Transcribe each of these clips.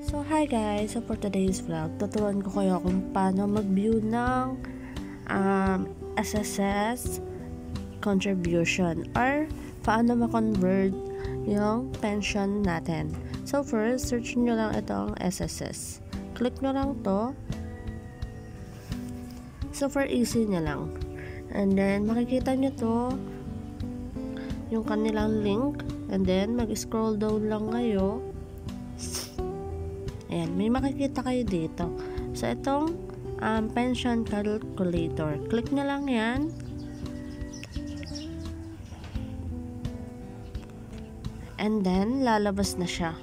So hi guys, so for today's vlog, tuturuan ko kayo kung paano mag-view ng SSS contribution or paano ma-convert yung pension natin. So first, search nyo lang itong SSS. Click nyo lang to. Super easy nyo lang. And then, makikita nyo to, yung kanilang link. And then, mag-scroll down lang kayo. Ayan, may makikita kayo dito. So, itong pension calculator. Click nyo lang yan. And then, lalabas na siya.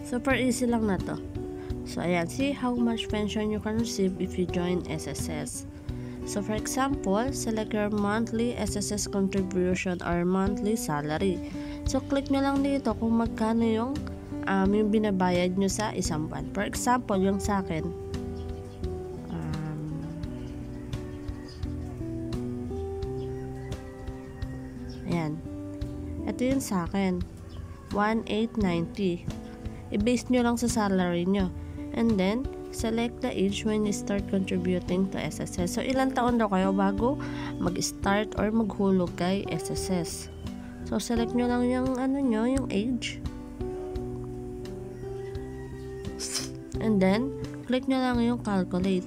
Super easy lang na to. So, ayan, see how much pension you can receive if you join SSS. So, for example, select your monthly SSS contribution or monthly salary. So, click nyo lang dito kung magkano yung binabayad nyo sa isang buwan. For example, yung sa akin, ayan, ito yung sa akin, 1,890. I-base nyo lang sa salary nyo. And then, select the age when you start contributing to SSS. So, ilang taon daw kayo bago mag-start or maghulog kay SSS. So, select nyo lang yung yung age. And then, click nyo lang yung calculate.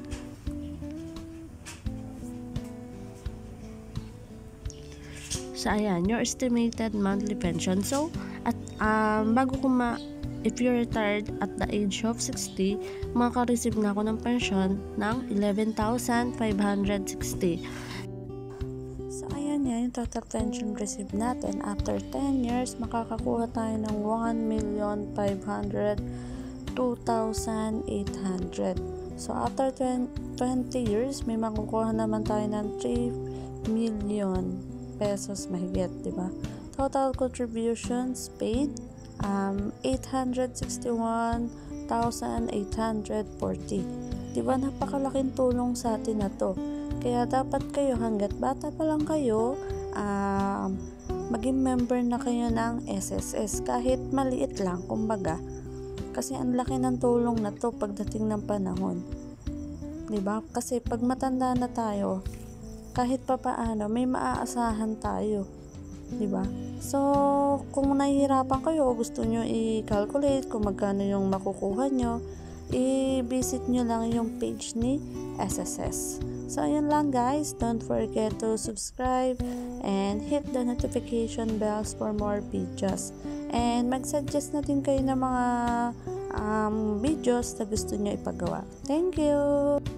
So, ayan, your estimated monthly pension. So, at bago ko if you're retired at the age of 60, makaka-receive na ako ng pension ng 11,560. So, ayan yan, yung total pension receive natin. After 10 years, makakakuha tayo ng 1,502,800. So, after 20 years, may makukuha naman tayo ng 3 million pesos mahigit, diba? Total contributions paid, 861,840. Diba, napakalaking tulong sa atin na to. Kaya dapat kayo, hanggat bata pa lang kayo, maging member na kayo ng SSS. Kahit maliit lang, kumbaga. Kasi ang laki ng tulong na to pagdating ng panahon. Diba? Kasi pag matanda na tayo, kahit pa paano, may maaasahan tayo. Diba? So, kung nahihirapan kayo o gusto nyo i-calculate kung magkano yung makukuha nyo, i-visit nyo lang yung page ni SSS. So, ayun lang guys. Don't forget to subscribe and hit the notification bells for more videos. And mag-suggest na din kayo ng mga videos na gusto nyo ipagawa. Thank you!